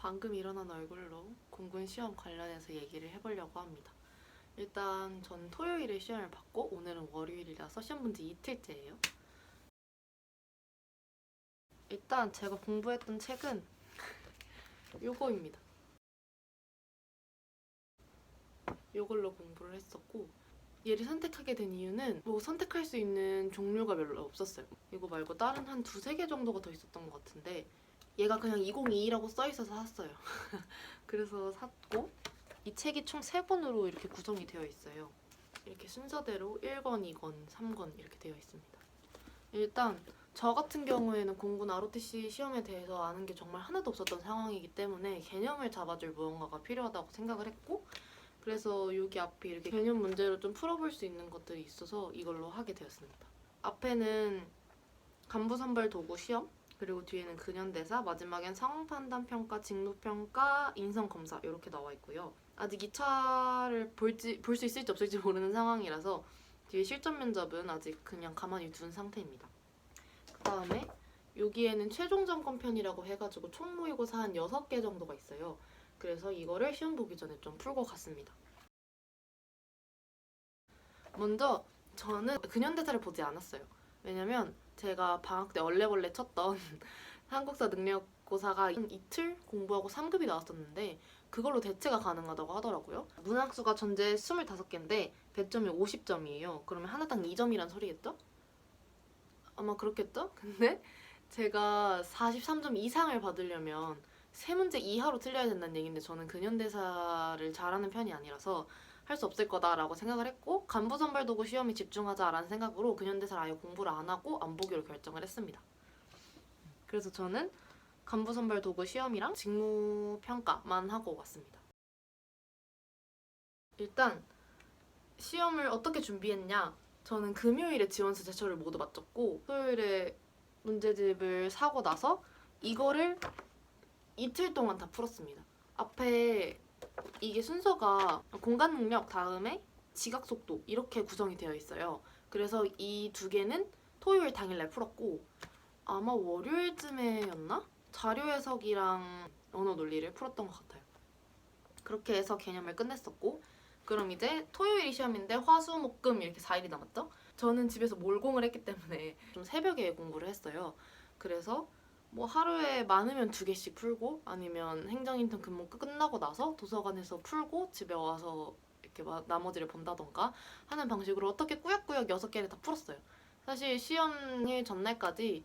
방금 일어난 얼굴로 공군 시험 관련해서 얘기를 해보려고 합니다. 일단 전 토요일에 시험을 받고 오늘은 월요일이라서 시험 본 지 이틀째예요. 일단 제가 공부했던 책은 요거입니다. 요걸로 공부를 했었고, 얘를 선택하게 된 이유는 뭐 선택할 수 있는 종류가 별로 없었어요. 이거 말고 다른 한 두세 개 정도가 더 있었던 것 같은데 얘가 그냥 2022라고 써있어서 샀어요. 그래서 샀고, 이 책이 총 3권으로 이렇게 구성이 되어 있어요. 이렇게 순서대로 1권, 2권, 3권 이렇게 되어 있습니다. 일단 저 같은 경우에는 공군 ROTC 시험에 대해서 아는 게 정말 하나도 없었던 상황이기 때문에 개념을 잡아줄 무언가가 필요하다고 생각을 했고, 그래서 여기 앞에 이렇게 개념 문제로 좀 풀어볼 수 있는 것들이 있어서 이걸로 하게 되었습니다. 앞에는 간부선발 도구 시험, 그리고 뒤에는 근현대사, 마지막엔 상황판단평가, 직무평가, 인성검사 이렇게 나와 있고요. 아직 2차를 볼 수 있을지 없을지 모르는 상황이라서 뒤에 실전 면접은 아직 그냥 가만히 둔 상태입니다. 그 다음에 여기에는 최종 점검편이라고 해가지고 총 모의고사 한 6개 정도가 있어요. 그래서 이거를 시험 보기 전에 좀 풀고 갔습니다. 먼저 저는 근현대사를 보지 않았어요. 왜냐면 제가 방학 때 얼레벌레 쳤던 한국사 능력고사가 이틀 공부하고 3급이 나왔었는데 그걸로 대체가 가능하다고 하더라고요. 문학수가 전체 25개인데 배점이 50점이에요. 그러면 하나당 2점이란 소리겠죠? 아마 그렇겠죠? 근데 제가 43점 이상을 받으려면 3문제 이하로 틀려야 된다는 얘기인데 저는 근현대사를 잘하는 편이 아니라서 할 수 없을 거다라고 생각을 했고, 간부선발도구 시험에 집중하자라는 생각으로 근현대사를 아예 공부를 안 하고 안 보기로 결정을 했습니다. 그래서 저는 간부선발도구 시험이랑 직무평가만 하고 왔습니다. 일단 시험을 어떻게 준비했냐? 저는 금요일에 지원서 제출을 모두 마쳤고 토요일에 문제집을 사고 나서 이거를 이틀 동안 다 풀었습니다. 앞에 이게 순서가 공간 능력 다음에 지각 속도 이렇게 구성이 되어 있어요. 그래서 이 2개는 토요일 당일날 풀었고, 아마 월요일쯤에였나? 자료 해석이랑 언어 논리를 풀었던 것 같아요. 그렇게 해서 개념을 끝냈었고, 그럼 이제 토요일이 시험인데 화, 수, 목, 금 이렇게 4일이 남았죠? 저는 집에서 몰공을 했기 때문에 좀 새벽에 공부를 했어요. 그래서 뭐 하루에 많으면 2개씩 풀고 아니면 행정 인턴 근무 끝나고 나서 도서관에서 풀고 집에 와서 이렇게 나머지를 본다던가 하는 방식으로 어떻게 꾸역꾸역 6개를 다 풀었어요. 사실 시험일 전날까지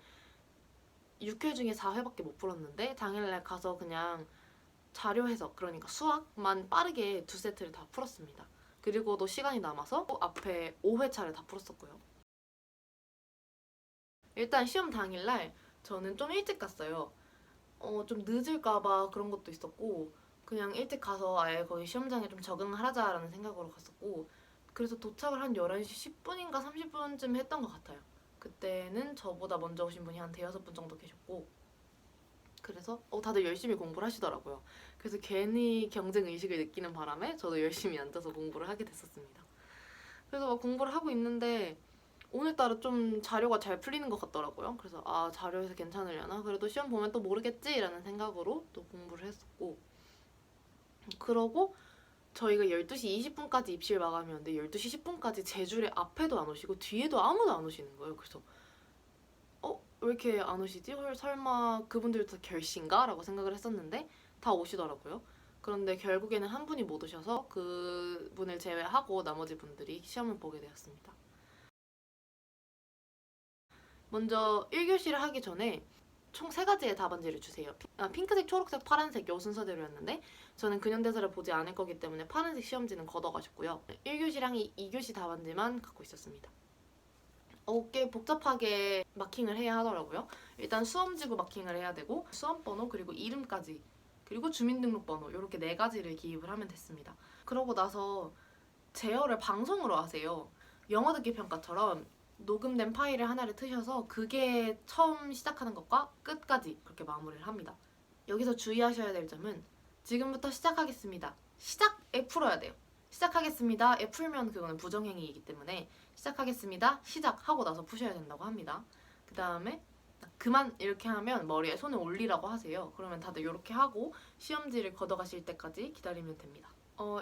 6회 중에 4회밖에 못 풀었는데 당일날 가서 그냥 자료 해석, 그러니까 수학만 빠르게 2세트를 다 풀었습니다. 그리고도 시간이 남아서 앞에 5회차를 다 풀었었고요. 일단 시험 당일날 저는 좀 일찍 갔어요. 좀 늦을까봐 그런 것도 있었고 그냥 일찍 가서 아예 거기 시험장에 좀 적응을 하자라는 생각으로 갔었고, 그래서 도착을 한 11시 10분인가 30분쯤 했던 것 같아요. 그때는 저보다 먼저 오신 분이 한 대여섯 분 정도 계셨고, 그래서 다들 열심히 공부를 하시더라고요. 그래서 괜히 경쟁 의식을 느끼는 바람에 저도 열심히 앉아서 공부를 하게 됐었습니다. 그래서 막 공부를 하고 있는데 오늘따라 좀 자료가 잘 풀리는 것 같더라고요. 그래서 자료에서 괜찮으려나? 그래도 시험 보면 또 모르겠지라는 생각으로 또 공부를 했었고, 그러고 저희가 12시 20분까지 입실 마감이었는데 12시 10분까지 제 줄에 앞에도 안 오시고 뒤에도 아무도 안 오시는 거예요. 그래서 왜 이렇게 안 오시지? 설마 그분들도 결시인가? 라고 생각을 했었는데 다 오시더라고요. 그런데 결국에는 한 분이 못 오셔서 그분을 제외하고 나머지 분들이 시험을 보게 되었습니다. 먼저 1교시를 하기 전에 총 3가지의 답안지를 주세요. 핑크색, 초록색, 파란색 요 순서대로였는데 저는 근현대사를 보지 않을 거기 때문에 파란색 시험지는 걷어가셨고요. 1교시랑 2교시 답안지만 갖고 있었습니다. 꽤 복잡하게 마킹을 해야 하더라고요. 일단 수험지구 마킹을 해야 되고 수험번호 그리고 이름까지 그리고 주민등록번호 이렇게 4가지를 기입을 하면 됐습니다. 그러고 나서 제어를 방송으로 하세요. 영어 듣기 평가처럼 녹음된 파일을 하나를 트셔서 그게 처음 시작하는 것과 끝까지 그렇게 마무리를 합니다. 여기서 주의하셔야 될 점은 지금부터 시작하겠습니다. 시작에 풀어야 돼요. 시작하겠습니다에 풀면 그거는 부정행위이기 때문에 시작하겠습니다. 시작하고 나서 푸셔야 된다고 합니다. 그 다음에 그만 이렇게 하면 머리에 손을 올리라고 하세요. 그러면 다들 이렇게 하고 시험지를 걷어가실 때까지 기다리면 됩니다.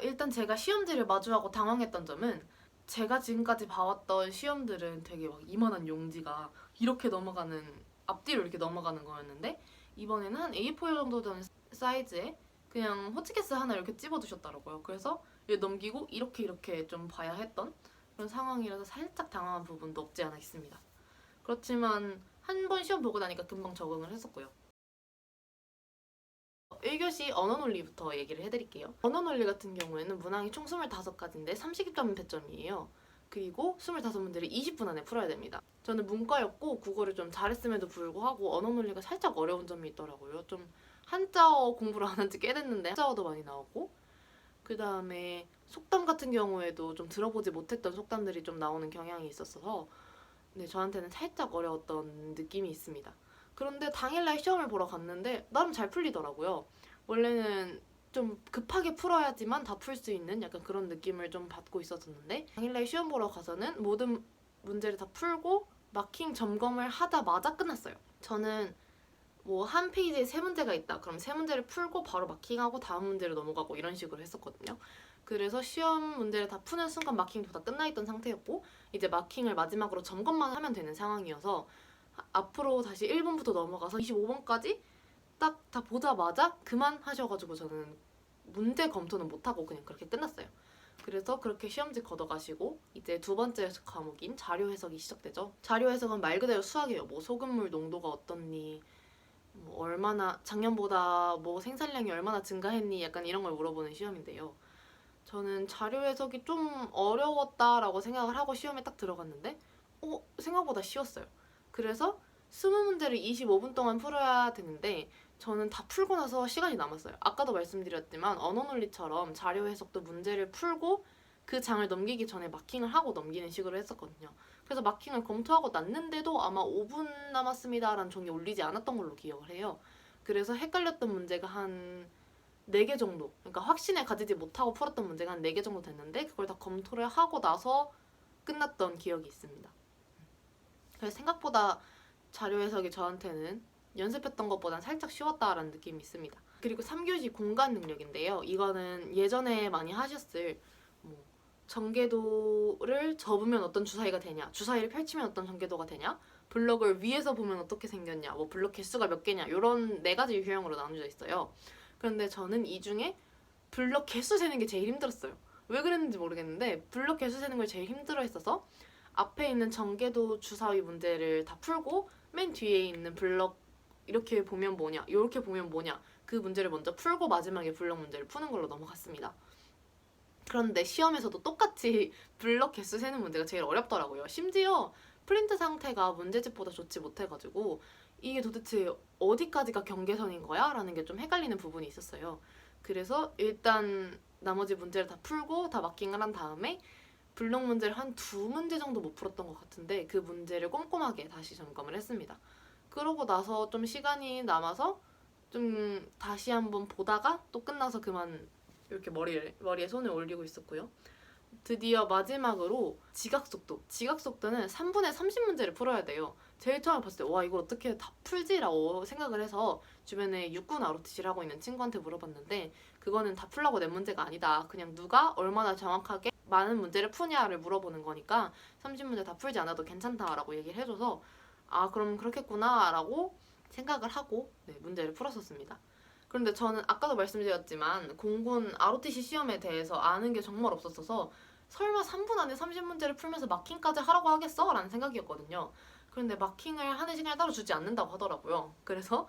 일단 제가 시험지를 마주하고 당황했던 점은 제가 지금까지 봐왔던 시험들은 되게 막 이만한 용지가 이렇게 넘어가는 앞뒤로 이렇게 넘어가는 거였는데 이번에는 한 A4 정도 되는 사이즈에 그냥 호치키스 하나 이렇게 찝어두셨더라고요. 그래서 넘기고 이렇게 좀 봐야 했던 그런 상황이라서 살짝 당황한 부분도 없지 않아 있습니다. 그렇지만 한 번 시험 보고 나니까 금방 적응을 했었고요. 1교시 언어논리부터 얘기를 해드릴게요. 언어논리 같은 경우에는 문항이 총 25가지인데 30점 배점이에요. 그리고 25문제를 20분 안에 풀어야 됩니다. 저는 문과였고 국어를 좀 잘했음에도 불구하고 언어논리가 살짝 어려운 점이 있더라고요. 좀 한자어 공부를 안 한 지 꽤 됐는데 한자어도 많이 나오고 그 다음에 속담 같은 경우에도 좀 들어보지 못했던 속담들이 좀 나오는 경향이 있었어서 네, 저한테는 살짝 어려웠던 느낌이 있습니다. 그런데 당일날 시험을 보러 갔는데 나름 잘 풀리더라고요. 원래는 좀 급하게 풀어야지만 다 풀 수 있는 약간 그런 느낌을 좀 받고 있었는데 당일날 시험 보러 가서는 모든 문제를 다 풀고 마킹 점검을 하자마자 끝났어요. 저는 뭐 한 페이지에 3문제가 있다. 그럼 3문제를 풀고 바로 마킹하고 다음 문제로 넘어가고 이런 식으로 했었거든요. 그래서 시험 문제를 다 푸는 순간 마킹도 다 끝나 있던 상태였고 이제 마킹을 마지막으로 점검만 하면 되는 상황이어서 앞으로 다시 1번부터 넘어가서 25번까지 딱 다 보자마자 그만 하셔가지고 저는 문제 검토는 못하고 그냥 그렇게 끝났어요. 그래서 그렇게 시험지 걷어가시고 이제 두 번째 과목인 자료 해석이 시작되죠. 자료 해석은 말 그대로 수학이에요. 뭐 소금물 농도가 어떻니, 뭐 얼마나 작년보다 뭐 생산량이 얼마나 증가했니 약간 이런 걸 물어보는 시험인데요. 저는 자료 해석이 좀 어려웠다라고 생각을 하고 시험에 딱 들어갔는데 생각보다 쉬웠어요. 그래서 20문제를 25분 동안 풀어야 되는데 저는 다 풀고 나서 시간이 남았어요. 아까도 말씀드렸지만 언어논리처럼 자료 해석도 문제를 풀고 그 장을 넘기기 전에 마킹을 하고 넘기는 식으로 했었거든요. 그래서 마킹을 검토하고 났는데도 아마 5분 남았습니다라는 종이 올리지 않았던 걸로 기억을 해요. 그래서 헷갈렸던 문제가 한 4개 정도, 그러니까 확신을 가지지 못하고 풀었던 문제가 한 4개 정도 됐는데 그걸 다 검토를 하고 나서 끝났던 기억이 있습니다. 그래서 생각보다 자료 해석이 저한테는 연습했던 것보단 살짝 쉬웠다라는 느낌이 있습니다. 그리고 3교시 공간 능력인데요. 이거는 예전에 많이 하셨을 뭐 전개도를 접으면 어떤 주사위가 되냐, 주사위를 펼치면 어떤 전개도가 되냐, 블럭을 위에서 보면 어떻게 생겼냐, 뭐 블럭 개수가 몇 개냐 이런 4가지 유형으로 나눠져 있어요. 그런데 저는 이 중에 블럭 개수 세는 게 제일 힘들었어요. 왜 그랬는지 모르겠는데 블럭 개수 세는 걸 제일 힘들어 했어서 앞에 있는 전개도 주사위 문제를 다 풀고 맨 뒤에 있는 블럭 이렇게 보면 뭐냐, 이렇게 보면 뭐냐 그 문제를 먼저 풀고 마지막에 블럭 문제를 푸는 걸로 넘어갔습니다. 그런데 시험에서도 똑같이 블럭 개수 세는 문제가 제일 어렵더라고요. 심지어 프린트 상태가 문제집보다 좋지 못해가지고 이게 도대체 어디까지가 경계선인 거야? 라는 게 좀 헷갈리는 부분이 있었어요. 그래서 일단 나머지 문제를 다 풀고 다 마킹을 한 다음에 블록 문제를 한 2문제 정도 못 풀었던 것 같은데 그 문제를 꼼꼼하게 다시 점검을 했습니다. 그러고 나서 좀 시간이 남아서 좀 다시 한번 보다가 또 끝나서 그만 이렇게 머리에 손을 올리고 있었고요. 드디어 마지막으로 지각속도. 지각속도는 3분에 30문제를 풀어야 돼요. 제일 처음에 봤을 때 와 이걸 어떻게 다 풀지라고 생각을 해서 주변에 육군 ROTC를 하고 있는 친구한테 물어봤는데 그거는 다 풀라고 낸 문제가 아니다. 그냥 누가 얼마나 정확하게 많은 문제를 푸냐를 물어보는 거니까 30문제 다 풀지 않아도 괜찮다라고 얘기를 해줘서 아 그럼 그렇겠구나 라고 생각을 하고 네, 문제를 풀었었습니다. 그런데 저는 아까도 말씀드렸지만 공군 ROTC 시험에 대해서 아는 게 정말 없었어서 설마 3분 안에 30문제를 풀면서 마킹까지 하라고 하겠어? 라는 생각이었거든요. 그런데 마킹을 하는 시간을 따로 주지 않는다고 하더라고요. 그래서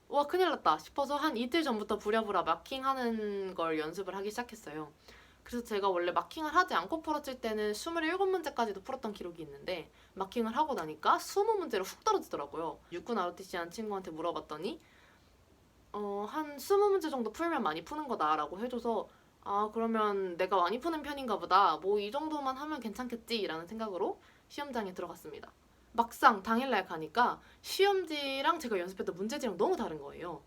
와 큰일 났다 싶어서 한 이틀 전부터 부랴부랴 마킹하는 걸 연습을 하기 시작했어요. 그래서 제가 원래 마킹을 하지 않고 풀었을 때는 27문제까지도 풀었던 기록이 있는데 마킹을 하고 나니까 20문제로 훅 떨어지더라고요. 육군 ROTC 한 친구한테 물어봤더니 한 20문제 정도 풀면 많이 푸는 거다라고 해줘서 아 그러면 내가 많이 푸는 편인가 보다 뭐 이 정도만 하면 괜찮겠지라는 생각으로 시험장에 들어갔습니다. 막상 당일날 가니까 시험지랑 제가 연습했던 문제지랑 너무 다른 거예요.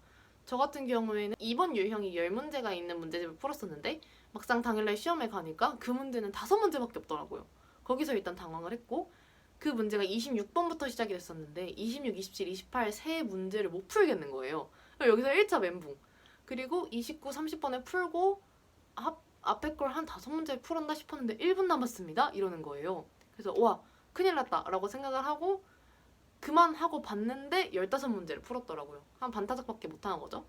저 같은 경우에는 이번 유형이 10문제가 있는 문제집을 풀었었는데 막상 당일날 시험에 가니까 그 문제는 5문제밖에 없더라고요. 거기서 일단 당황을 했고 그 문제가 26번부터 시작이 됐었는데 26, 27, 28 세 문제를 못 풀겠는 거예요. 여기서 1차 멘붕. 그리고 29, 30번에 풀고 앞에 걸 한 5문제 풀었나 싶었는데 1분 남았습니다. 이러는 거예요. 그래서 와 큰일 났다 라고 생각을 하고 그만하고 봤는데 15문제를 풀었더라고요. 한 반타작밖에 못하는 거죠.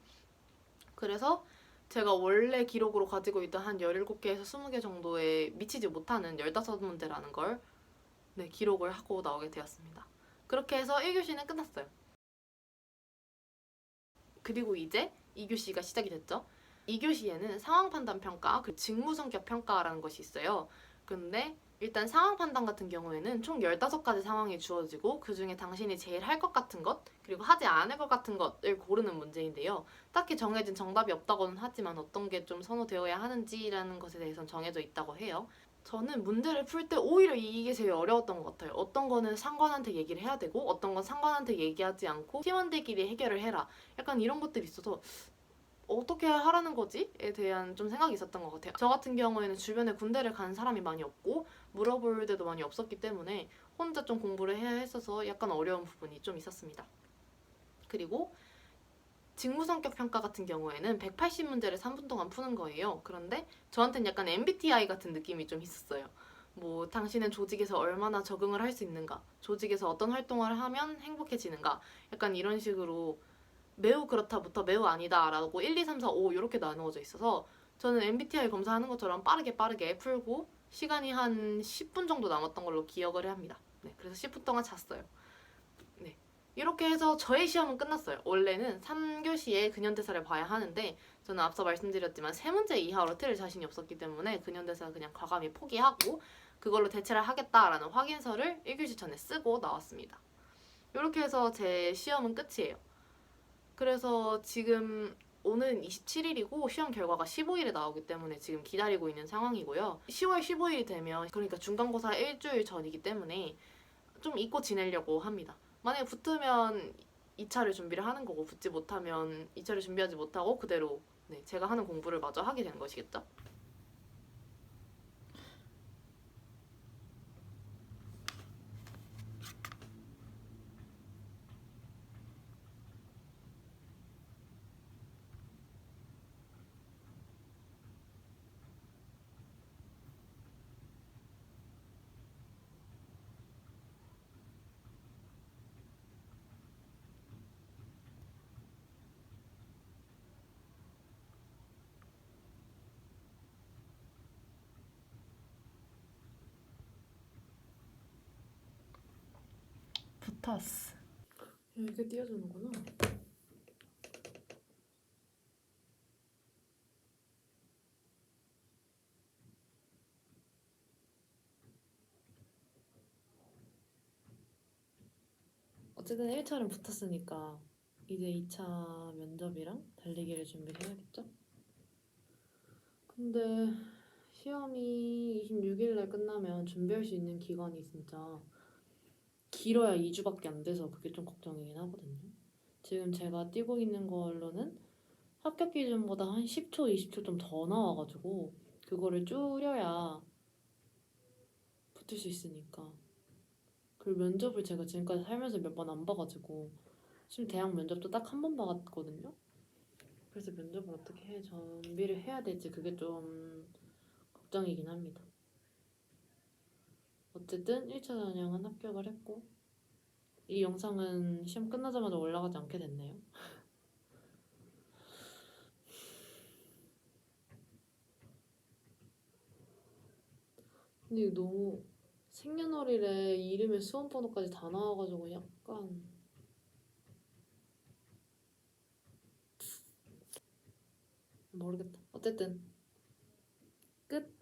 그래서 제가 원래 기록으로 가지고 있던 한 17개에서 20개 정도에 미치지 못하는 15문제라는 걸 기록을 하고 나오게 되었습니다. 그렇게 해서 1교시는 끝났어요. 그리고 이제 2교시가 시작이 됐죠. 2교시에는 상황 판단 평가, 그리고 직무 성격 평가라는 것이 있어요. 근데 일단 상황 판단 같은 경우에는 총 15가지 상황이 주어지고 그중에 당신이 제일 할 것 같은 것, 그리고 하지 않을 것 같은 것을 고르는 문제인데요. 딱히 정해진 정답이 없다고는 하지만 어떤 게 좀 선호되어야 하는지라는 것에 대해서는 정해져 있다고 해요. 저는 문제를 풀 때 오히려 이게 제일 어려웠던 것 같아요. 어떤 거는 상관한테 얘기를 해야 되고 어떤 건 상관한테 얘기하지 않고 팀원들끼리 해결을 해라. 약간 이런 것들이 있어서 어떻게 하라는 거지?에 대한 좀 생각이 있었던 것 같아요. 저 같은 경우에는 주변에 군대를 간 사람이 많이 없고 물어볼 데도 많이 없었기 때문에 혼자 좀 공부를 해야 했어서 약간 어려운 부분이 좀 있었습니다. 그리고 직무성격 평가 같은 경우에는 180문제를 3분 동안 푸는 거예요. 그런데 저한테는 약간 MBTI 같은 느낌이 좀 있었어요. 뭐 당신은 조직에서 얼마나 적응을 할 수 있는가, 조직에서 어떤 활동을 하면 행복해지는가, 약간 이런 식으로 매우 그렇다부터 매우 아니다라고 1, 2, 3, 4, 5 이렇게 나누어져 있어서 저는 MBTI 검사하는 것처럼 빠르게 풀고 시간이 한 10분 정도 남았던 걸로 기억을 합니다. 그래서 10분 동안 잤어요. 이렇게 해서 저의 시험은 끝났어요. 원래는 3교시에 근현대사를 봐야 하는데 저는 앞서 말씀드렸지만 3문제 이하로 틀릴 자신이 없었기 때문에 근현대사 그냥 과감히 포기하고 그걸로 대체를 하겠다라는 확인서를 1교시 전에 쓰고 나왔습니다. 이렇게 해서 제 시험은 끝이에요. 그래서 지금 오는 27일이고 시험 결과가 15일에 나오기 때문에 지금 기다리고 있는 상황이고요. 10월 15일이 되면 그러니까 중간고사 일주일 전이기 때문에 좀 잊고 지내려고 합니다. 만약에 붙으면 2차를 준비를 하는 거고 붙지 못하면 2차를 준비하지 못하고 그대로 제가 하는 공부를 마저 하게 되는 것이겠죠? 붙었어. 이렇게 띄워주는구나. 어쨌든 1차는 붙었으니까 이제 2차 면접이랑 달리기를 준비를 해야겠죠? 근데 시험이 26일날 끝나면 준비할 수 있는 기간이 진짜 길어야 2주밖에 안 돼서 그게 좀 걱정이긴 하거든요. 지금 제가 뛰고 있는 걸로는 합격 기준보다 한 10초, 20초 좀 더 나와가지고 그거를 줄여야 붙을 수 있으니까. 그리고 면접을 제가 지금까지 살면서 몇 번 안 봐가지고 지금 대학 면접도 딱 한 번 봐갔거든요. 그래서 면접을 어떻게 준비를 해야 될지 그게 좀 걱정이긴 합니다. 어쨌든 1차 전형은 합격을 했고 이 영상은 시험 끝나자마자 올라가지 않게 됐네요. 근데 이거 너무 생년월일에 이름에 수험번호까지 다 나와가지고 약간 모르겠다. 어쨌든 끝.